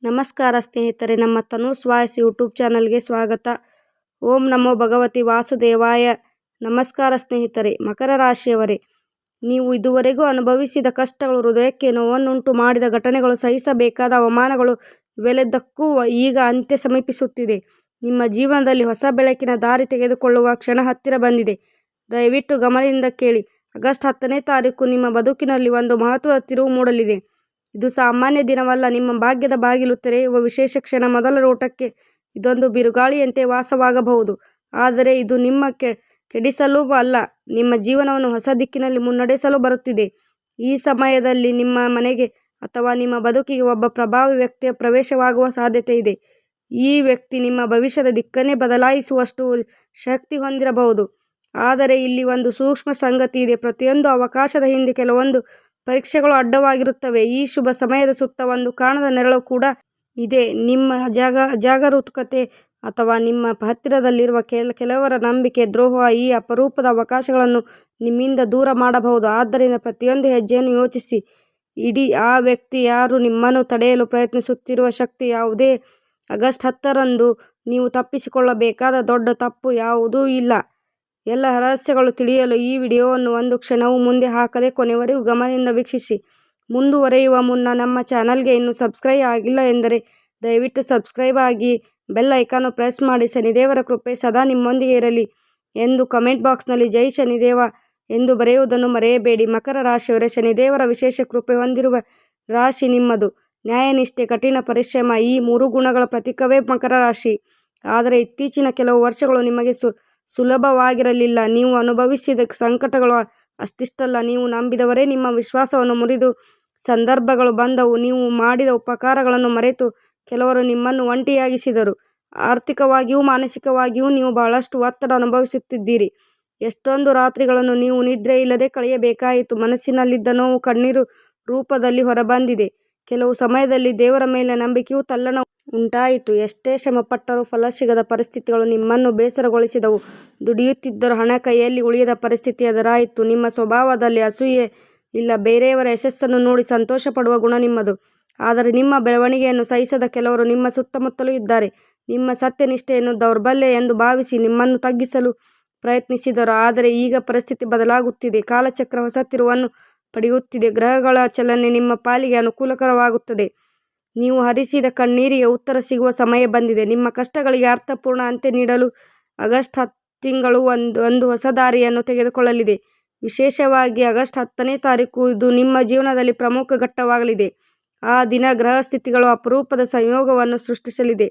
ನಮಸ್ಕಾರ ಸ್ನೇಹಿತರೆ, ನಮ್ಮ ತನೂಸ್ ವಾಯ್ಸ್ ಯೂಟ್ಯೂಬ್ ಚಾನಲ್ಗೆ ಸ್ವಾಗತ. ಓಂ ನಮೋ ಭಗವತಿ ವಾಸುದೇವಾಯ. ನಮಸ್ಕಾರ ಸ್ನೇಹಿತರೆ. ಮಕರ ರಾಶಿಯವರೇ, ನೀವು ಇದುವರೆಗೂ ಅನುಭವಿಸಿದ ಕಷ್ಟಗಳು, ಹೃದಯಕ್ಕೆ ನೋವನ್ನುಂಟು ಮಾಡಿದ ಘಟನೆಗಳು, ಸಹಿಸಬೇಕಾದ ಅವಮಾನಗಳು ಇವೆಲ್ಲದಕ್ಕೂ ಈಗ ಅಂತ್ಯ ಸಮೀಪಿಸುತ್ತಿದೆ. ನಿಮ್ಮ ಜೀವನದಲ್ಲಿ ಹೊಸ ಬೆಳಕಿನ ದಾರಿ ತೆಗೆದುಕೊಳ್ಳುವ ಕ್ಷಣ ಹತ್ತಿರ ಬಂದಿದೆ. ದಯವಿಟ್ಟು ಗಮನದಿಂದ ಕೇಳಿ. ಆಗಸ್ಟ್ 10ನೇ ತಾರೀಕು ನಿಮ್ಮ ಬದುಕಿನಲ್ಲಿ ಒಂದು ಮಹತ್ವದ ತಿರುವು ಮೂಡಲಿದೆ. ಇದು ಸಾಮಾನ್ಯ ದಿನವಲ್ಲ, ನಿಮ್ಮ ಭಾಗ್ಯದ ಬಾಗಿಲು ತೆರೆಯುವ ವಿಶೇಷ ಕ್ಷಣ. ಮೊದಲ ನೋಟಕ್ಕೆ ಇದೊಂದು ಬಿರುಗಾಳಿಯಂತೆ ವಾಸವಾಗಬಹುದು, ಆದರೆ ಇದು ನಿಮ್ಮ ಕೆಡಿಸಲು ಅಲ್ಲ, ನಿಮ್ಮ ಜೀವನವನ್ನು ಹೊಸ ದಿಕ್ಕಿನಲ್ಲಿ ಮುನ್ನಡೆಸಲು ಬರುತ್ತಿದೆ. ಈ ಸಮಯದಲ್ಲಿ ನಿಮ್ಮ ಮನೆಗೆ ಅಥವಾ ನಿಮ್ಮ ಬದುಕಿಗೆ ಒಬ್ಬ ಪ್ರಭಾವಿ ವ್ಯಕ್ತಿಯ ಪ್ರವೇಶವಾಗುವ ಸಾಧ್ಯತೆ ಇದೆ. ಈ ವ್ಯಕ್ತಿ ನಿಮ್ಮ ಭವಿಷ್ಯದ ದಿಕ್ಕನ್ನೇ ಬದಲಾಯಿಸುವಷ್ಟು ಶಕ್ತಿ ಹೊಂದಿರಬಹುದು. ಆದರೆ ಇಲ್ಲಿ ಒಂದು ಸೂಕ್ಷ್ಮ ಸಂಗತಿ ಇದೆ. ಪ್ರತಿಯೊಂದು ಅವಕಾಶದ ಹಿಂದೆ ಕೆಲವೊಂದು ಪರೀಕ್ಷೆಗಳು ಅಡ್ಡವಾಗಿರುತ್ತವೆ. ಈ ಶುಭ ಸಮಯದ ಸುತ್ತ ಒಂದು ಕಾರಣದ ನೆರಳು ಕೂಡ ಇದೆ. ನಿಮ್ಮ ಜಾಗರೂಕತೆ ಅಥವಾ ನಿಮ್ಮ ಹತ್ತಿರದಲ್ಲಿರುವ ಕೆಲವರ ನಂಬಿಕೆ ದ್ರೋಹ ಈ ಅಪರೂಪದ ಅವಕಾಶಗಳನ್ನು ನಿಮ್ಮಿಂದ ದೂರ ಮಾಡಬಹುದು. ಆದ್ದರಿಂದ ಪ್ರತಿಯೊಂದು ಹೆಜ್ಜೆಯನ್ನು ಯೋಚಿಸಿ ಇಡಿ. ಆ ವ್ಯಕ್ತಿ ಯಾರು? ನಿಮ್ಮನ್ನು ತಡೆಯಲು ಪ್ರಯತ್ನಿಸುತ್ತಿರುವ ಶಕ್ತಿ ಯಾವುದೇ? ಆಗಸ್ಟ್ 10ರಂದು ನೀವು ತಪ್ಪಿಸಿಕೊಳ್ಳಬೇಕಾದ ದೊಡ್ಡ ತಪ್ಪು ಯಾವುದೂ ಇಲ್ಲ. ಎಲ್ಲ ರಹಸ್ಯಗಳು ತಿಳಿಯಲು ಈ ವಿಡಿಯೋವನ್ನು ಒಂದು ಕ್ಷಣವೂ ಮುಂದೆ ಹಾಕದೆ ಕೊನೆವರೆಗೂ ಗಮನದಿಂದ ವೀಕ್ಷಿಸಿ. ಮುಂದುವರಿಯುವ ಮುನ್ನ ನಮ್ಮ ಚಾನಲ್ಗೆ ಇನ್ನೂ ಸಬ್ಸ್ಕ್ರೈಬ್ ಆಗಿಲ್ಲ ಎಂದರೆ ದಯವಿಟ್ಟು ಸಬ್ಸ್ಕ್ರೈಬ್ ಆಗಿ, ಬೆಲ್ ಐಕಾನ್ ಪ್ರೆಸ್ ಮಾಡಿ. ಶನಿದೇವರ ಕೃಪೆ ಸದಾ ನಿಮ್ಮೊಂದಿಗೆ ಇರಲಿ ಎಂದು ಕಮೆಂಟ್ ಬಾಕ್ಸ್ನಲ್ಲಿ ಜೈ ಶನಿದೇವ ಎಂದು ಬರೆಯುವುದನ್ನು ಮರೆಯಬೇಡಿ. ಮಕರ ರಾಶಿಯವರೇ, ಶನಿದೇವರ ವಿಶೇಷ ಕೃಪೆ ಹೊಂದಿರುವ ರಾಶಿ ನಿಮ್ಮದು. ನ್ಯಾಯನಿಷ್ಠೆ, ಕಠಿಣ ಪರಿಶ್ರಮ ಈ 3 ಗುಣಗಳ ಪ್ರತೀಕವೇ ಮಕರ ರಾಶಿ. ಆದರೆ ಇತ್ತೀಚಿನ ಕೆಲವು ವರ್ಷಗಳು ನಿಮಗೆ ಸುಲಭವಾಗಿರಲಿಲ್ಲ. ನೀವು ಅನುಭವಿಸಿದ ಸಂಕಟಗಳು ಅಷ್ಟಿಷ್ಟಲ್ಲ, ನೀವು ನಂಬಿದವರೇ ನಿಮ್ಮ ವಿಶ್ವಾಸವನ್ನು ಮುರಿದು ಸಂದರ್ಭಗಳು ಬಂದವು. ನೀವು ಮಾಡಿದ ಉಪಕಾರಗಳನ್ನು ಮರೆತು ಕೆಲವರು ನಿಮ್ಮನ್ನು ಒಂಟಿಯಾಗಿಸಿದರು. ಆರ್ಥಿಕವಾಗಿಯೂ ಮಾನಸಿಕವಾಗಿಯೂ ನೀವು ಬಹಳಷ್ಟು ಒತ್ತಡ ಅನುಭವಿಸುತ್ತಿದ್ದೀರಿ. ಎಷ್ಟೊಂದು ರಾತ್ರಿಗಳನ್ನು ನೀವು ನಿದ್ರೆ ಇಲ್ಲದೆ ಕಳೆಯಬೇಕಾಯಿತು. ಮನಸ್ಸಿನಲ್ಲಿದ್ದ ನೋವು ಕಣ್ಣೀರು ರೂಪದಲ್ಲಿ ಹೊರಬಂದಿದೆ. ಕೆಲವು ಸಮಯದಲ್ಲಿ ದೇವರ ಮೇಲಿನ ನಂಬಿಕೆಯೂ ತಲ್ಲಣ ಉಂಟಾಯಿತು. ಎಷ್ಟೇ ಶ್ರಮಪಟ್ಟರೂ ಫಲ ಸಿಗದ ಪರಿಸ್ಥಿತಿಗಳು ನಿಮ್ಮನ್ನು ಬೇಸರಗೊಳಿಸಿದವು. ದುಡಿಯುತ್ತಿದ್ದರೂ ಹಣ ಕೈಯಲ್ಲಿ ಉಳಿಯದ ಪರಿಸ್ಥಿತಿ ಎದುರಾಯಿತು. ನಿಮ್ಮ ಸ್ವಭಾವದಲ್ಲಿ ಅಸೂಯೆ ಇಲ್ಲ. ಬೇರೆಯವರ ಯಶಸ್ಸನ್ನು ನೋಡಿ ಸಂತೋಷ ಪಡುವ ಗುಣ ನಿಮ್ಮದು. ಆದರೆ ನಿಮ್ಮ ಬೆಳವಣಿಗೆಯನ್ನು ಸಹಿಸದ ಕೆಲವರು ನಿಮ್ಮ ಸುತ್ತಮುತ್ತಲೂ ಇದ್ದಾರೆ. ನಿಮ್ಮ ಸತ್ಯನಿಷ್ಠೆಯನ್ನು ದೌರ್ಬಲ್ಯ ಎಂದು ಭಾವಿಸಿ ನಿಮ್ಮನ್ನು ತಗ್ಗಿಸಲು ಪ್ರಯತ್ನಿಸಿದರು. ಆದರೆ ಈಗ ಪರಿಸ್ಥಿತಿ ಬದಲಾಗುತ್ತಿದೆ. ಕಾಲಚಕ್ರ ಹೊಸ ತಿರುವನ್ನು ಪಡೆಯುತ್ತಿದೆ. ಗ್ರಹಗಳ ಚಲನೆ ನಿಮ್ಮ ಪಾಲಿಗೆ ಅನುಕೂಲಕರವಾಗುತ್ತದೆ. ನೀವು ಹರಿಸಿದ ಕಣ್ಣೀರಿಗೆ ಉತ್ತರ ಸಿಗುವ ಸಮಯ ಬಂದಿದೆ. ನಿಮ್ಮ ಕಷ್ಟಗಳಿಗೆ ಅರ್ಥಪೂರ್ಣ ಅಂತ್ಯ ನೀಡಲು ಆಗಸ್ಟ್ ತಿಂಗಳು ಒಂದು ಹೊಸ ದಾರಿಯನ್ನು ತೆಗೆದುಕೊಳ್ಳಲಿದೆ. ವಿಶೇಷವಾಗಿ ಆಗಸ್ಟ್ 10ನೇ ತಾರೀಕು ಇದು ನಿಮ್ಮ ಜೀವನದಲ್ಲಿ ಪ್ರಮುಖ ಘಟ್ಟವಾಗಲಿದೆ. ಆ ದಿನ ಗ್ರಹ ಸ್ಥಿತಿಗಳು ಅಪರೂಪದ ಸಂಯೋಗವನ್ನು ಸೃಷ್ಟಿಸಲಿದೆ.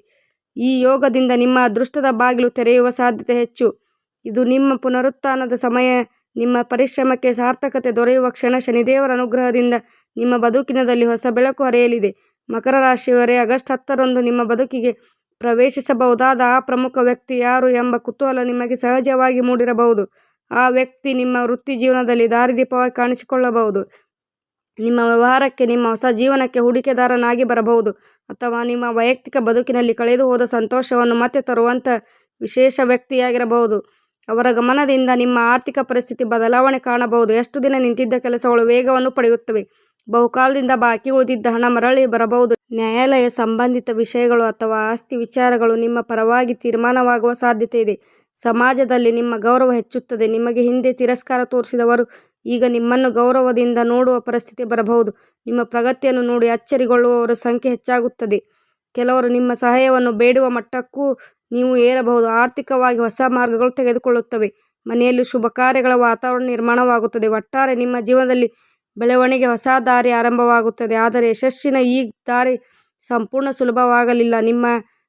ಈ ಯೋಗದಿಂದ ನಿಮ್ಮ ಅದೃಷ್ಟದ ಬಾಗಿಲು ತೆರೆಯುವ ಸಾಧ್ಯತೆ ಹೆಚ್ಚು. ಇದು ನಿಮ್ಮ ಪುನರುತ್ಥಾನದ ಸಮಯ. ನಿಮ್ಮ ಪರಿಶ್ರಮಕ್ಕೆ ಸಾರ್ಥಕತೆ ದೊರೆಯುವ ಕ್ಷಣ. ಶನಿದೇವರ ಅನುಗ್ರಹದಿಂದ ನಿಮ್ಮ ಬದುಕಿನಲ್ಲಿ ಹೊಸ ಬೆಳಕು ಹರಿಯಲಿದೆ. ಮಕರ ರಾಶಿಯವರೇ, ಆಗಸ್ಟ್ 10ರಂದು ನಿಮ್ಮ ಬದುಕಿಗೆ ಪ್ರವೇಶಿಸಬಹುದಾದ ಆ ಪ್ರಮುಖ ವ್ಯಕ್ತಿ ಯಾರು ಎಂಬ ಕುತೂಹಲ ನಿಮಗೆ ಸಹಜವಾಗಿ ಮೂಡಿರಬಹುದು. ಆ ವ್ಯಕ್ತಿ ನಿಮ್ಮ ವೃತ್ತಿ ಜೀವನದಲ್ಲಿ ದಾರಿದೀಪವಾಗಿ ಕಾಣಿಸಿಕೊಳ್ಳಬಹುದು. ನಿಮ್ಮ ವ್ಯವಹಾರಕ್ಕೆ, ನಿಮ್ಮ ಹೊಸ ಜೀವನಕ್ಕೆ ಹೂಡಿಕೆದಾರನಾಗಿ ಬರಬಹುದು. ಅಥವಾ ನಿಮ್ಮ ವೈಯಕ್ತಿಕ ಬದುಕಿನಲ್ಲಿ ಕಳೆದು ಹೋದ ಸಂತೋಷವನ್ನು ಮತ್ತೆ ತರುವಂಥ ವಿಶೇಷ ವ್ಯಕ್ತಿಯಾಗಿರಬಹುದು. ಅವರ ಗಮನದಿಂದ ನಿಮ್ಮ ಆರ್ಥಿಕ ಪರಿಸ್ಥಿತಿ ಬದಲಾವಣೆ ಕಾಣಬಹುದು. ಎಷ್ಟು ದಿನ ನಿಂತಿದ್ದ ಕೆಲಸಗಳು ವೇಗವನ್ನು ಪಡೆಯುತ್ತವೆ. ಬಹುಕಾಲದಿಂದ ಬಾಕಿ ಉಳಿದಿದ್ದ ಹಣ ಮರಳಿ ಬರಬಹುದು. ನ್ಯಾಯಾಲಯ ಸಂಬಂಧಿತ ವಿಷಯಗಳು ಅಥವಾ ಆಸ್ತಿ ವಿಚಾರಗಳು ನಿಮ್ಮ ಪರವಾಗಿ ತೀರ್ಮಾನವಾಗುವ ಸಾಧ್ಯತೆ ಇದೆ. ಸಮಾಜದಲ್ಲಿ ನಿಮ್ಮ ಗೌರವ ಹೆಚ್ಚುತ್ತದೆ. ನಿಮಗೆ ಹಿಂದೆ ತಿರಸ್ಕಾರ ತೋರಿಸಿದವರು ಈಗ ನಿಮ್ಮನ್ನು ಗೌರವದಿಂದ ನೋಡುವ ಪರಿಸ್ಥಿತಿ ಬರಬಹುದು. ನಿಮ್ಮ ಪ್ರಗತಿಯನ್ನು ನೋಡಿ ಅಚ್ಚರಿಗೊಳ್ಳುವವರ ಸಂಖ್ಯೆ ಹೆಚ್ಚಾಗುತ್ತದೆ. ಕೆಲವರು ನಿಮ್ಮ ಸಹಾಯವನ್ನು ಬೇಡುವ ಮಟ್ಟಕ್ಕೂ ನೀವು ಏರಬಹುದು. ಆರ್ಥಿಕವಾಗಿ ಹೊಸ ಮಾರ್ಗಗಳು ತೆಗೆದುಕೊಳ್ಳುತ್ತವೆ. ಮನೆಯಲ್ಲಿ ಶುಭ ಕಾರ್ಯಗಳ ವಾತಾವರಣ ನಿರ್ಮಾಣವಾಗುತ್ತದೆ. ಒಟ್ಟಾರೆ ನಿಮ್ಮ ಜೀವನದಲ್ಲಿ ಬೆಳವಣಿಗೆ, ಹೊಸ ದಾರಿ ಆರಂಭವಾಗುತ್ತದೆ. ಆದರೆ ಯಶಸ್ಸಿನ ಈ ದಾರಿ ಸಂಪೂರ್ಣ ಸುಲಭವಾಗಲಿಲ್ಲ. ನಿಮ್ಮ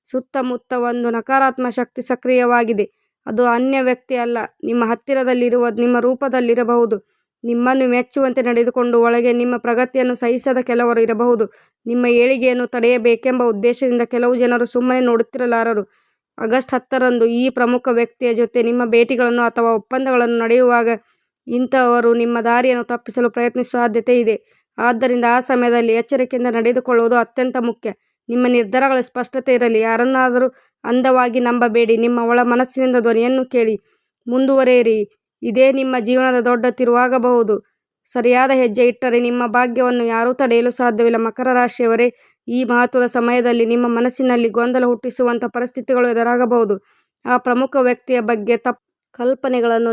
ಸುತ್ತಮುತ್ತ ಒಂದು ನಕಾರಾತ್ಮಕ ಶಕ್ತಿ ಸಕ್ರಿಯವಾಗಿದೆ. ಅದು ಅನ್ಯ ವ್ಯಕ್ತಿ ಅಲ್ಲ, ನಿಮ್ಮ ಹತ್ತಿರದಲ್ಲಿರುವ ನಿಮ್ಮ ರೂಪದಲ್ಲಿರಬಹುದು. ನಿಮ್ಮನ್ನು ಮೆಚ್ಚುವಂತೆ ನಡೆದುಕೊಂಡು ಒಳಗೆ ನಿಮ್ಮ ಪ್ರಗತಿಯನ್ನು ಸಹಿಸದ ಕೆಲವರು ಇರಬಹುದು. ನಿಮ್ಮ ಏಳಿಗೆಯನ್ನು ತಡೆಯಬೇಕೆಂಬ ಉದ್ದೇಶದಿಂದ ಕೆಲವು ಜನರು ಸುಮ್ಮನೆ ನೋಡುತ್ತಿರಲಾರರು. ಆಗಸ್ಟ್ 10ರಂದು ಈ ಪ್ರಮುಖ ವ್ಯಕ್ತಿಯ ಜೊತೆ ನಿಮ್ಮ ಭೇಟಿಗಳನ್ನು ಅಥವಾ ಒಪ್ಪಂದಗಳನ್ನು ನಡೆಯುವಾಗ ಇಂಥವರು ನಿಮ್ಮ ದಾರಿಯನ್ನು ತಪ್ಪಿಸಲು ಪ್ರಯತ್ನಿಸುವ ಸಾಧ್ಯತೆ ಇದೆ. ಆದ್ದರಿಂದ ಆ ಸಮಯದಲ್ಲಿ ಎಚ್ಚರಿಕೆಯಿಂದ ನಡೆದುಕೊಳ್ಳುವುದು ಅತ್ಯಂತ ಮುಖ್ಯ. ನಿಮ್ಮ ನಿರ್ಧಾರಗಳ ಸ್ಪಷ್ಟತೆ ಇರಲಿ. ಯಾರನ್ನಾದರೂ ಅಂಧವಾಗಿ ನಂಬಬೇಡಿ. ನಿಮ್ಮ ಒಳ ಮನಸ್ಸಿನಿಂದ ಧ್ವನಿಯನ್ನು ಕೇಳಿ ಮುಂದುವರಿಯಿರಿ. ಇದೇ ನಿಮ್ಮ ಜೀವನದ ದೊಡ್ಡ ತಿರುವಾಗಬಹುದು. ಸರಿಯಾದ ಹೆಜ್ಜೆ ಇಟ್ಟರೆ ನಿಮ್ಮ ಭಾಗ್ಯವನ್ನು ಯಾರೂ ತಡೆಯಲು ಸಾಧ್ಯವಿಲ್ಲ. ಮಕರ ರಾಶಿಯವರೇ, ಈ ಮಹತ್ವದ ಸಮಯದಲ್ಲಿ ನಿಮ್ಮ ಮನಸ್ಸಿನಲ್ಲಿ ಗೊಂದಲ ಹುಟ್ಟಿಸುವಂಥ ಪರಿಸ್ಥಿತಿಗಳು ಎದುರಾಗಬಹುದು. ಆ ಪ್ರಮುಖ ವ್ಯಕ್ತಿಯ ಬಗ್ಗೆ ತಪ್ಪು ಕಲ್ಪನೆಗಳನ್ನು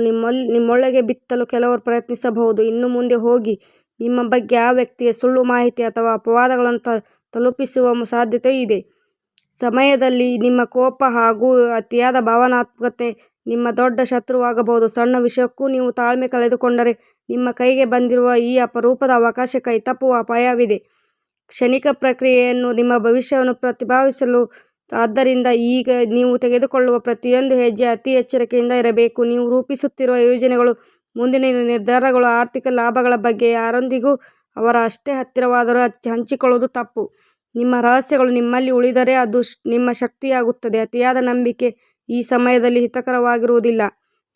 ನಿಮ್ಮೊಳಗೆ ಬಿತ್ತಲು ಕೆಲವರು ಪ್ರಯತ್ನಿಸಬಹುದು. ಇನ್ನು ಮುಂದೆ ಹೋಗಿ ನಿಮ್ಮ ಬಗ್ಗೆ ಆ ವ್ಯಕ್ತಿಯ ಸುಳ್ಳು ಮಾಹಿತಿ ಅಥವಾ ಅಪವಾದಗಳನ್ನು ತಲುಪಿಸುವ ಸಾಧ್ಯತೆ ಇದೆ. ಸಮಯದಲ್ಲಿ ನಿಮ್ಮ ಕೋಪ ಹಾಗೂ ಅತಿಯಾದ ಭಾವನಾತ್ಮಕತೆ ನಿಮ್ಮ ದೊಡ್ಡ ಶತ್ರುವಾಗಬಹುದು. ಸಣ್ಣ ವಿಷಯಕ್ಕೂ ನೀವು ತಾಳ್ಮೆ ಕಳೆದುಕೊಂಡರೆ ನಿಮ್ಮ ಕೈಗೆ ಬಂದಿರುವ ಈ ಅಪರೂಪದ ಅವಕಾಶ ಕೈತಪ್ಪುವ ಅಪಾಯವಿದೆ. ಕ್ಷಣಿಕ ಪ್ರಕ್ರಿಯೆಯನ್ನು ನಿಮ್ಮ ಭವಿಷ್ಯವನ್ನು ಪ್ರತಿಭಾವಿಸಲು. ಆದ್ದರಿಂದ ಈಗ ನೀವು ತೆಗೆದುಕೊಳ್ಳುವ ಪ್ರತಿಯೊಂದು ಹೆಜ್ಜೆ ಅತಿ ಎಚ್ಚರಿಕೆಯಿಂದ ಇರಬೇಕು. ನೀವು ರೂಪಿಸುತ್ತಿರುವ ಯೋಜನೆಗಳು, ಮುಂದಿನ ನಿರ್ಧಾರಗಳು, ಆರ್ಥಿಕ ಲಾಭಗಳ ಬಗ್ಗೆ ಯಾರೊಂದಿಗೂ ಅವರ ಅಷ್ಟೇ ಹತ್ತಿರವಾದರೂ ಹಂಚಿಕೊಳ್ಳುವುದು ತಪ್ಪು. ನಿಮ್ಮ ರಹಸ್ಯಗಳು ನಿಮ್ಮಲ್ಲಿ ಉಳಿದರೆ ಅದು ನಿಮ್ಮ ಶಕ್ತಿಯಾಗುತ್ತದೆ. ಅತಿಯಾದ ನಂಬಿಕೆ ಈ ಸಮಯದಲ್ಲಿ ಹಿತಕರವಾಗಿರುವುದಿಲ್ಲ.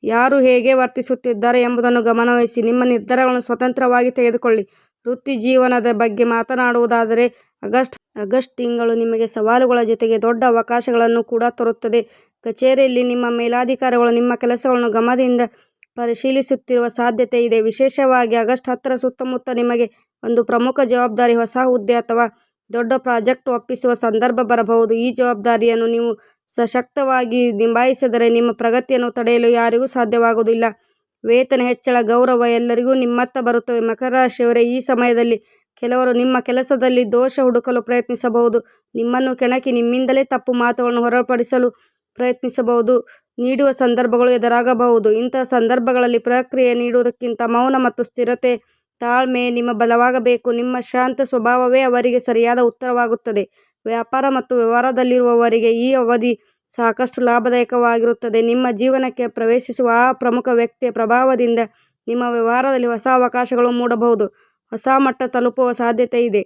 ಯಾರು ಹೇಗೆ ವರ್ತಿಸುತ್ತಿದ್ದಾರೆ ಎಂಬುದನ್ನು ಗಮನವಹಿಸಿ ನಿಮ್ಮ ನಿರ್ಧಾರಗಳನ್ನು ಸ್ವತಂತ್ರವಾಗಿ ತೆಗೆದುಕೊಳ್ಳಿ. ವೃತ್ತಿ ಜೀವನದ ಬಗ್ಗೆ ಮಾತನಾಡುವುದಾದರೆ ಆಗಸ್ಟ್ ತಿಂಗಳು ನಿಮಗೆ ಸವಾಲುಗಳ ಜೊತೆಗೆ ದೊಡ್ಡ ಅವಕಾಶಗಳನ್ನು ಕೂಡ ತರುತ್ತದೆ. ಕಚೇರಿಯಲ್ಲಿ ನಿಮ್ಮ ಮೇಲಾಧಿಕಾರಿಗಳು ನಿಮ್ಮ ಕೆಲಸಗಳನ್ನು ಗಮನದಿಂದ ಪರಿಶೀಲಿಸುತ್ತಿರುವ ಸಾಧ್ಯತೆ ಇದೆ. ವಿಶೇಷವಾಗಿ ಆಗಸ್ಟ್ 10ರ ಸುತ್ತಮುತ್ತ ನಿಮಗೆ ಒಂದು ಪ್ರಮುಖ ಜವಾಬ್ದಾರಿ, ಹೊಸ ಹುದ್ದೆ ಅಥವಾ ದೊಡ್ಡ ಪ್ರಾಜೆಕ್ಟ್ ಒಪ್ಪಿಸುವ ಸಂದರ್ಭ ಬರಬಹುದು. ಈ ಜವಾಬ್ದಾರಿಯನ್ನು ನೀವು ಸಶಕ್ತವಾಗಿ ನಿಭಾಯಿಸಿದರೆ ನಿಮ್ಮ ಪ್ರಗತಿಯನ್ನು ತಡೆಯಲು ಯಾರಿಗೂ ಸಾಧ್ಯವಾಗುವುದಿಲ್ಲ. ವೇತನ ಹೆಚ್ಚಳ, ಗೌರವ ಎಲ್ಲರಿಗೂ ನಿಮ್ಮತ್ತ ಬರುತ್ತವೆ. ಮಕರ ರಾಶಿಯವರೇ, ಈ ಸಮಯದಲ್ಲಿ ಕೆಲವರು ನಿಮ್ಮ ಕೆಲಸದಲ್ಲಿ ದೋಷ ಹುಡುಕಲು ಪ್ರಯತ್ನಿಸಬಹುದು. ನಿಮ್ಮನ್ನು ಕೆಣಕಿ ನಿಮ್ಮಿಂದಲೇ ತಪ್ಪು ಮಾತುಗಳನ್ನು ಹೊರಪಡಿಸಲು ಪ್ರಯತ್ನಿಸಬಹುದು. ನೀಡುವ ಸಂದರ್ಭಗಳು ಎದುರಾಗಬಹುದು. ಇಂತಹ ಸಂದರ್ಭಗಳಲ್ಲಿ ಪ್ರತಿಕ್ರಿಯೆ ನೀಡುವುದಕ್ಕಿಂತ ಮೌನ ಮತ್ತು ಸ್ಥಿರತೆ, ತಾಳ್ಮೆ ನಿಮ್ಮ ಬಲವಾಗಬೇಕು. ನಿಮ್ಮ ಶಾಂತ ಸ್ವಭಾವವೇ ಅವರಿಗೆ ಸರಿಯಾದ ಉತ್ತರವಾಗುತ್ತದೆ. ವ್ಯಾಪಾರ ಮತ್ತು ವ್ಯವಹಾರದಲ್ಲಿರುವವರಿಗೆ ಈ ಅವಧಿ ಸಾಕಷ್ಟು ಲಾಭದಾಯಕವಾಗಿರುತ್ತದೆ. ನಿಮ್ಮ ಜೀವನಕ್ಕೆ ಪ್ರವೇಶಿಸುವ ಆ ಪ್ರಮುಖ ವ್ಯಕ್ತಿಯ ಪ್ರಭಾವದಿಂದ ನಿಮ್ಮ ವ್ಯವಹಾರದಲ್ಲಿ ಹೊಸ ಅವಕಾಶಗಳು ಮೂಡಬಹುದು. ಹೊಸ ಮಟ್ಟ ತಲುಪುವ ಸಾಧ್ಯತೆ ಇದೆ.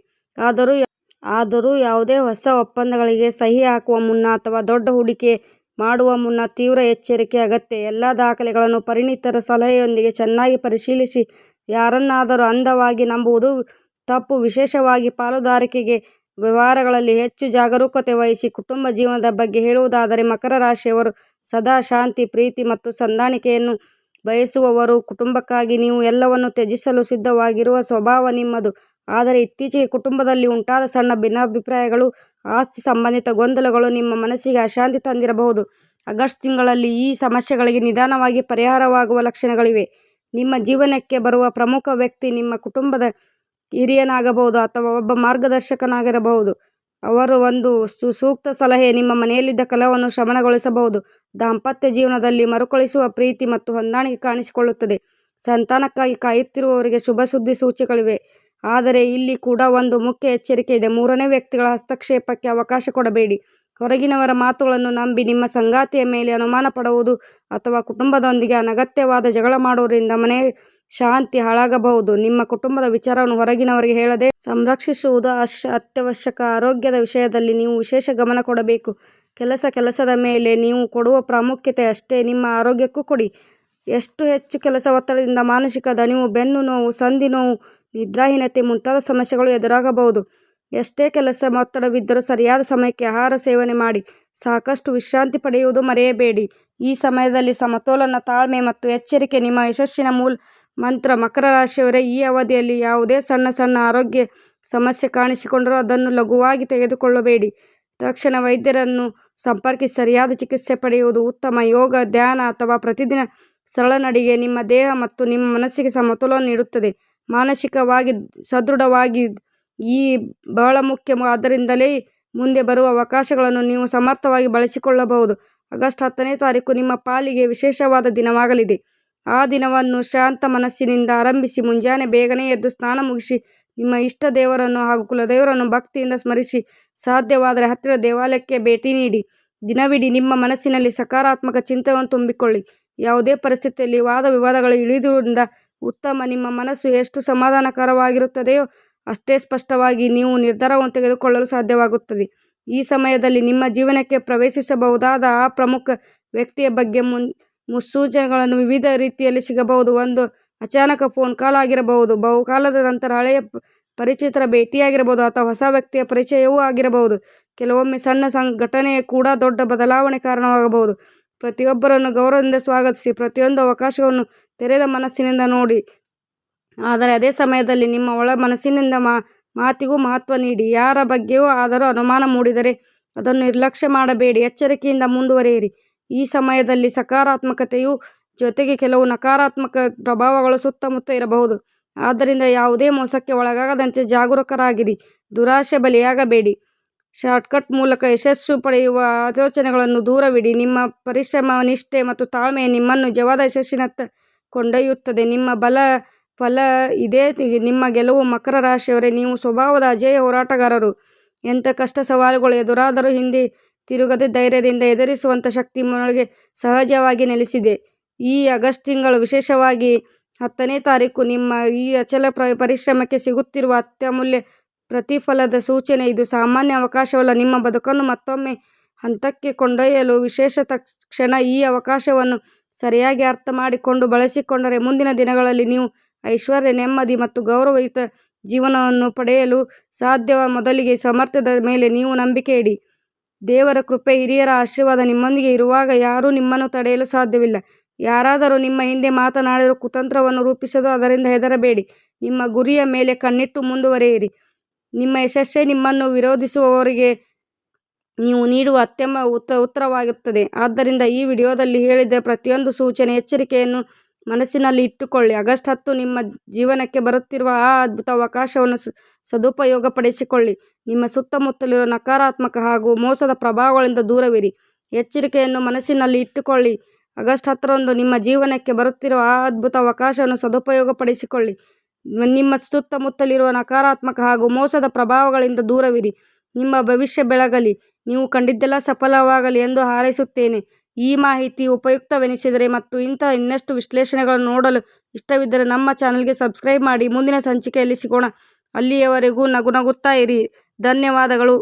ಆದರೂ ಯಾವುದೇ ಹೊಸ ಒಪ್ಪಂದಗಳಿಗೆ ಸಹಿ ಹಾಕುವ ಮುನ್ನ ಅಥವಾ ದೊಡ್ಡ ಹೂಡಿಕೆ ಮಾಡುವ ಮುನ್ನ ತೀವ್ರ ಎಚ್ಚರಿಕೆ ಅಗತ್ಯ. ಎಲ್ಲ ದಾಖಲೆಗಳನ್ನು ಪರಿಣಿತರ ಸಲಹೆಯೊಂದಿಗೆ ಚೆನ್ನಾಗಿ ಪರಿಶೀಲಿಸಿ. ಯಾರನ್ನಾದರೂ ಅಂಧವಾಗಿ ನಂಬುವುದು ತಪ್ಪು. ವಿಶೇಷವಾಗಿ ಪಾಲುದಾರಿಕೆ ವ್ಯವಹಾರಗಳಲ್ಲಿ ಹೆಚ್ಚು ಜಾಗರೂಕತೆ ವಹಿಸಿ. ಕುಟುಂಬ ಜೀವನದ ಬಗ್ಗೆ ಹೇಳುವುದಾದರೆ, ಮಕರ ರಾಶಿಯವರು ಸದಾ ಶಾಂತಿ, ಪ್ರೀತಿ ಮತ್ತು ಹೊಂದಾಣಿಕೆಯನ್ನು ಬಯಸುವವರು. ಕುಟುಂಬಕ್ಕಾಗಿ ನೀವು ಎಲ್ಲವನ್ನೂ ತ್ಯಜಿಸಲು ಸಿದ್ಧವಾಗಿರುವ ಸ್ವಭಾವ ನಿಮ್ಮದು. ಆದರೆ ಇತ್ತೀಚೆಗೆ ಕುಟುಂಬದಲ್ಲಿ ಉಂಟಾದ ಸಣ್ಣ ಭಿನ್ನಾಭಿಪ್ರಾಯಗಳು, ಆಸ್ತಿ ಸಂಬಂಧಿತ ಗೊಂದಲಗಳು ನಿಮ್ಮ ಮನಸ್ಸಿಗೆ ಅಶಾಂತಿ ತಂದಿರಬಹುದು. ಆಗಸ್ಟ್ ತಿಂಗಳಲ್ಲಿ ಈ ಸಮಸ್ಯೆಗಳಿಗೆ ನಿಧಾನವಾಗಿ ಪರಿಹಾರವಾಗುವ ಲಕ್ಷಣಗಳಿವೆ. ನಿಮ್ಮ ಜೀವನಕ್ಕೆ ಬರುವ ಪ್ರಮುಖ ವ್ಯಕ್ತಿ ನಿಮ್ಮ ಕುಟುಂಬದ ಹಿರಿಯನಾಗಬಹುದು ಅಥವಾ ಒಬ್ಬ ಮಾರ್ಗದರ್ಶಕನಾಗಿರಬಹುದು. ಅವರು ಒಂದು ಸೂಕ್ತ ಸಲಹೆ ನಿಮ್ಮ ಮನೆಯಲ್ಲಿದ್ದ ಕಲಹವನ್ನು ಶಮನಗೊಳಿಸಬಹುದು. ದಾಂಪತ್ಯ ಜೀವನದಲ್ಲಿ ಮರುಕಳಿಸುವ ಪ್ರೀತಿ ಮತ್ತು ಹೊಂದಾಣಿಕೆ ಕಾಣಿಸಿಕೊಳ್ಳುತ್ತದೆ. ಸಂತಾನಕ್ಕಾಗಿ ಕಾಯುತ್ತಿರುವವರಿಗೆ ಶುಭ ಸುದ್ದಿ ಸೂಚನೆಗಳಿವೆ. ಆದರೆ ಇಲ್ಲಿ ಕೂಡ ಒಂದು ಮುಖ್ಯ ಎಚ್ಚರಿಕೆ ಇದೆ. ಮೂರನೇ ವ್ಯಕ್ತಿಗಳ ಹಸ್ತಕ್ಷೇಪಕ್ಕೆ ಅವಕಾಶ ಕೊಡಬೇಡಿ. ಹೊರಗಿನವರ ಮಾತುಗಳನ್ನು ನಂಬಿ ನಿಮ್ಮ ಸಂಗಾತಿಯ ಮೇಲೆ ಅನುಮಾನ ಪಡುವುದು ಅಥವಾ ಕುಟುಂಬದೊಂದಿಗೆ ಅನಗತ್ಯವಾದ ಜಗಳ ಮಾಡುವುದರಿಂದ ಮನೆಯ ಶಾಂತಿ ಹಾಳಾಗಬಹುದು. ನಿಮ್ಮ ಕುಟುಂಬದ ವಿಚಾರವನ್ನು ಹೊರಗಿನವರಿಗೆ ಹೇಳದೆ ಸಂರಕ್ಷಿಸುವುದು ಅತ್ಯವಶ್ಯಕ. ಆರೋಗ್ಯದ ವಿಷಯದಲ್ಲಿ ನೀವು ವಿಶೇಷ ಗಮನ ಕೊಡಬೇಕು. ಕೆಲಸದ ಮೇಲೆ ನೀವು ಕೊಡುವ ಪ್ರಾಮುಖ್ಯತೆ ಅಷ್ಟೇ ನಿಮ್ಮ ಆರೋಗ್ಯಕ್ಕೂ ಕೊಡಿ. ಹೆಚ್ಚು ಕೆಲಸ ಒತ್ತಡದಿಂದ ಮಾನಸಿಕ ದಣಿವು, ಬೆನ್ನು ನೋವು, ಸಂಧಿ ನೋವು, ನಿದ್ರಾಹೀನತೆ ಮುಂತಾದ ಸಮಸ್ಯೆಗಳು ಎದುರಾಗಬಹುದು. ಎಷ್ಟೇ ಕೆಲಸ ಒತ್ತಡವಿದ್ದರೂ ಸರಿಯಾದ ಸಮಯಕ್ಕೆ ಆಹಾರ ಸೇವನೆ ಮಾಡಿ. ಸಾಕಷ್ಟು ವಿಶ್ರಾಂತಿ ಪಡೆಯುವುದು ಮರೆಯಬೇಡಿ. ಈ ಸಮಯದಲ್ಲಿ ಸಮತೋಲನ, ತಾಳ್ಮೆ ಮತ್ತು ಎಚ್ಚರಿಕೆ ನಿಮ್ಮ ಯಶಸ್ಸಿನ ಮೂಲ ಮಂತ್ರ. ಮಕರ ರಾಶಿಯವರೇ, ಈ ಅವಧಿಯಲ್ಲಿ ಯಾವುದೇ ಸಣ್ಣ ಆರೋಗ್ಯ ಸಮಸ್ಯೆ ಕಾಣಿಸಿಕೊಂಡರೂ ಅದನ್ನು ಲಘುವಾಗಿ ತೆಗೆದುಕೊಳ್ಳಬೇಡಿ. ತಕ್ಷಣ ವೈದ್ಯರನ್ನು ಸಂಪರ್ಕಿಸಿ ಸರಿಯಾದ ಚಿಕಿತ್ಸೆ ಪಡೆಯುವುದು ಉತ್ತಮ. ಯೋಗ, ಧ್ಯಾನ ಅಥವಾ ಪ್ರತಿದಿನ ಸರಳ ನಡಿಗೆ ನಿಮ್ಮ ದೇಹ ಮತ್ತು ನಿಮ್ಮ ಮನಸ್ಸಿಗೆ ಸಮತೋಲನ ನೀಡುತ್ತದೆ. ಮಾನಸಿಕವಾಗಿ ಸದೃಢವಾಗಿ ಈ ಬಹಳ ಮುಖ್ಯ. ಆದ್ದರಿಂದಲೇ ಮುಂದೆ ಬರುವ ಅವಕಾಶಗಳನ್ನು ನೀವು ಸಮರ್ಥವಾಗಿ ಬಳಸಿಕೊಳ್ಳಬಹುದು. ಆಗಸ್ಟ್ 10ನೇ ತಾರೀಕು ನಿಮ್ಮ ಪಾಲಿಗೆ ವಿಶೇಷವಾದ ದಿನವಾಗಲಿದೆ. ಆ ದಿನವನ್ನು ಶಾಂತ ಮನಸ್ಸಿನಿಂದ ಆರಂಭಿಸಿ. ಮುಂಜಾನೆ ಬೇಗನೆ ಎದ್ದು ಸ್ನಾನ ಮುಗಿಸಿ ನಿಮ್ಮ ಇಷ್ಟ ದೇವರನ್ನು ಹಾಗೂ ಕುಲದೇವರನ್ನು ಭಕ್ತಿಯಿಂದ ಸ್ಮರಿಸಿ. ಸಾಧ್ಯವಾದರೆ ಹತ್ತಿರ ದೇವಾಲಯಕ್ಕೆ ಭೇಟಿ ನೀಡಿ. ದಿನವಿಡೀ ನಿಮ್ಮ ಮನಸ್ಸಿನಲ್ಲಿ ಸಕಾರಾತ್ಮಕ ಚಿಂತನೆಯನ್ನು ತುಂಬಿಕೊಳ್ಳಿ. ಯಾವುದೇ ಪರಿಸ್ಥಿತಿಯಲ್ಲಿ ವಾದ ವಿವಾದಗಳು ಇಳಿದುದರಿಂದ ಉತ್ತಮ. ನಿಮ್ಮ ಮನಸ್ಸು ಎಷ್ಟು ಸಮಾಧಾನಕರವಾಗಿರುತ್ತದೆಯೋ ಅಷ್ಟೇ ಸ್ಪಷ್ಟವಾಗಿ ನೀವು ನಿರ್ಧಾರವನ್ನು ತೆಗೆದುಕೊಳ್ಳಲು ಸಾಧ್ಯವಾಗುತ್ತದೆ. ಈ ಸಮಯದಲ್ಲಿ ನಿಮ್ಮ ಜೀವನಕ್ಕೆ ಪ್ರವೇಶಿಸಬಹುದಾದ ಆ ಪ್ರಮುಖ ವ್ಯಕ್ತಿಯ ಬಗ್ಗೆ ಮುನ್ಸೂಚನೆಗಳನ್ನು ವಿವಿಧ ರೀತಿಯಲ್ಲಿ ಸಿಗಬಹುದು. ಒಂದು ಅಚಾನಕ ಫೋನ್ ಕಾಲ್ ಆಗಿರಬಹುದು, ಬಹುಕಾಲದ ನಂತರ ಹಳೆಯ ಪರಿಚಿತರ ಭೇಟಿಯಾಗಿರಬಹುದು ಅಥವಾ ಹೊಸ ವ್ಯಕ್ತಿಯ ಪರಿಚಯವೂ ಆಗಿರಬಹುದು. ಕೆಲವೊಮ್ಮೆ ಸಣ್ಣ ಘಟನೆ ಕೂಡ ದೊಡ್ಡ ಬದಲಾವಣೆ ಕಾರಣವಾಗಬಹುದು. ಪ್ರತಿಯೊಬ್ಬರನ್ನು ಗೌರವದಿಂದ ಸ್ವಾಗತಿಸಿ. ಪ್ರತಿಯೊಂದು ಅವಕಾಶವನ್ನು ತೆರೆದ ಮನಸ್ಸಿನಿಂದ ನೋಡಿ. ಆದರೆ ಅದೇ ಸಮಯದಲ್ಲಿ ನಿಮ್ಮ ಒಳ ಮನಸ್ಸಿನಿಂದ ಮಾತಿಗೂ ಮಹತ್ವ ನೀಡಿ. ಯಾರ ಬಗ್ಗೆಯೂ ಆದರೂ ಅನುಮಾನ ಮೂಡಿದರೆ ಅದನ್ನು ನಿರ್ಲಕ್ಷ್ಯ ಮಾಡಬೇಡಿ. ಎಚ್ಚರಿಕೆಯಿಂದ ಮುಂದುವರಿಯಿರಿ. ಈ ಸಮಯದಲ್ಲಿ ಸಕಾರಾತ್ಮಕತೆಯು ಜೊತೆಗೆ ಕೆಲವು ನಕಾರಾತ್ಮಕ ಪ್ರಭಾವಗಳು ಸುತ್ತಮುತ್ತ ಇರಬಹುದು. ಆದ್ದರಿಂದ ಯಾವುದೇ ಮೋಸಕ್ಕೆ ಒಳಗಾಗದಂತೆ ಜಾಗರೂಕರಾಗಿರಿ. ದುರಾಶೆ ಬಲಿಯಾಗಬೇಡಿ. ಶಾರ್ಟ್ಕಟ್ ಮೂಲಕ ಯಶಸ್ಸು ಪಡೆಯುವ ಆಲೋಚನೆಗಳನ್ನು ದೂರವಿಡಿ. ನಿಮ್ಮ ಪರಿಶ್ರಮ, ನಿಷ್ಠೆ ಮತ್ತು ತಾಳ್ಮೆ ನಿಮ್ಮನ್ನು ನಿಜವಾದ ಯಶಸ್ಸಿನತ್ತ ಕೊಂಡೊಯ್ಯುತ್ತದೆ. ನಿಮ್ಮ ಫಲ ಇದೇ ನಿಮ್ಮ ಗೆಲುವು. ಮಕರ ರಾಶಿಯವರೇ, ನೀವು ಸ್ವಭಾವದ ಅಜೇಯ ಹೋರಾಟಗಾರರು. ಎಂಥ ಕಷ್ಟ ಸವಾಲುಗಳು ಎದುರಾದರೂ ಹಿಂದೆ ತಿರುಗದೆ ಧೈರ್ಯದಿಂದ ಎದುರಿಸುವಂಥ ಶಕ್ತಿ ನಿಮ್ಮೊಳಗೆ ಸಹಜವಾಗಿ ನೆಲೆಸಿದೆ. ಈ ಆಗಸ್ಟ್ ತಿಂಗಳು, ವಿಶೇಷವಾಗಿ 10ನೇ ತಾರೀಕು, ನಿಮ್ಮ ಈ ಅಚಲ ಪರಿಶ್ರಮಕ್ಕೆ ಸಿಗುತ್ತಿರುವ ಅತ್ಯಮೂಲ್ಯ ಪ್ರತಿಫಲದ ಸೂಚನೆ. ಇದು ಸಾಮಾನ್ಯ ಅವಕಾಶವಲ್ಲ, ನಿಮ್ಮ ಬದುಕನ್ನು ಮತ್ತೊಮ್ಮೆ ಹಂತಕ್ಕೆ ಕೊಂಡೊಯ್ಯಲು ವಿಶೇಷ ಕ್ಷಣ. ಈ ಅವಕಾಶವನ್ನು ಸರಿಯಾಗಿ ಅರ್ಥ ಮಾಡಿಕೊಂಡು ಬಳಸಿಕೊಂಡರೆ ಮುಂದಿನ ದಿನಗಳಲ್ಲಿ ನೀವು ಐಶ್ವರ್ಯ, ನೆಮ್ಮದಿ ಮತ್ತು ಗೌರವಯುತ ಜೀವನವನ್ನು ಪಡೆಯಲು ಸಾಧ್ಯ. ಮೊದಲಿಗೆ ಸಾಮರ್ಥ್ಯದ ಮೇಲೆ ನೀವು ನಂಬಿಕೆ ಇಡಿ. ದೇವರ ಕೃಪೆ, ಹಿರಿಯರ ಆಶೀರ್ವಾದ ನಿಮ್ಮೊಂದಿಗೆ ಇರುವಾಗ ಯಾರೂ ನಿಮ್ಮನ್ನು ತಡೆಯಲು ಸಾಧ್ಯವಿಲ್ಲ. ಯಾರಾದರೂ ನಿಮ್ಮ ಹಿಂದೆ ಮಾತನಾಡಿದರೂ ಕುತಂತ್ರವನ್ನು ರೂಪಿಸಲು ಅದರಿಂದ ಹೆದರಬೇಡಿ. ನಿಮ್ಮ ಗುರಿಯ ಮೇಲೆ ಕಣ್ಣಿಟ್ಟು ಮುಂದುವರಿಯಿರಿ. ನಿಮ್ಮ ಯಶಸ್ಸೇ ನಿಮ್ಮನ್ನು ವಿರೋಧಿಸುವವರಿಗೆ ನೀವು ನೀಡುವ ಅತ್ಯಮ ಉತ್ತರವಾಗುತ್ತದೆ. ಆದ್ದರಿಂದ ಈ ವಿಡಿಯೋದಲ್ಲಿ ಹೇಳಿದ ಪ್ರತಿಯೊಂದು ಸೂಚನೆ, ಎಚ್ಚರಿಕೆಯನ್ನು ಮನಸ್ಸಿನಲ್ಲಿ ಇಟ್ಟುಕೊಳ್ಳಿ. ಆಗಸ್ಟ್ 10 ನಿಮ್ಮ ಜೀವನಕ್ಕೆ ಬರುತ್ತಿರುವ ಆ ಅದ್ಭುತ ಅವಕಾಶವನ್ನು ಸದುಪಯೋಗಪಡಿಸಿಕೊಳ್ಳಿ. ನಿಮ್ಮ ಸುತ್ತಮುತ್ತಲಿರುವ ನಕಾರಾತ್ಮಕ ಹಾಗೂ ಮೋಸದ ಪ್ರಭಾವಗಳಿಂದ ದೂರವಿರಿ. ಎಚ್ಚರಿಕೆಯನ್ನು ಮನಸ್ಸಿನಲ್ಲಿ ಇಟ್ಟುಕೊಳ್ಳಿ. ಆಗಸ್ಟ್ 10ರಂದು ನಿಮ್ಮ ಜೀವನಕ್ಕೆ ಬರುತ್ತಿರುವ ಆ ಅದ್ಭುತ ಅವಕಾಶವನ್ನು ಸದುಪಯೋಗಪಡಿಸಿಕೊಳ್ಳಿ. ನಿಮ್ಮ ಸುತ್ತಮುತ್ತಲಿರುವ ನಕಾರಾತ್ಮಕ ಹಾಗೂ ಮೋಸದ ಪ್ರಭಾವಗಳಿಂದ ದೂರವಿರಿ. ನಿಮ್ಮ ಭವಿಷ್ಯ ಬೆಳಗಲಿ, ನೀವು ಕಂಡಿದ್ದೆಲ್ಲ ಸಫಲವಾಗಲಿ ಎಂದು ಹಾರೈಸುತ್ತೇನೆ. ಈ ಮಾಹಿತಿ ಉಪಯುಕ್ತವೆನಿಸಿದರೆ ಮತ್ತು ಇನ್ನಷ್ಟು ವಿಶ್ಲೇಷಣೆಗಳನ್ನು ನೋಡಲು ಇಷ್ಟವಿದ್ದರೆ ನಮ್ಮ ಚಾನಲ್ಗೆ ಸಬ್ಸ್ಕ್ರೈಬ್ ಮಾಡಿ. ಮುಂದಿನ ಸಂಚಿಕೆಯಲ್ಲಿ ಸಿಗೋಣ. ಅಲ್ಲಿಯವರೆಗೂ ನಗುತ್ತಾ ಇರಿ. ಧನ್ಯವಾದಗಳು.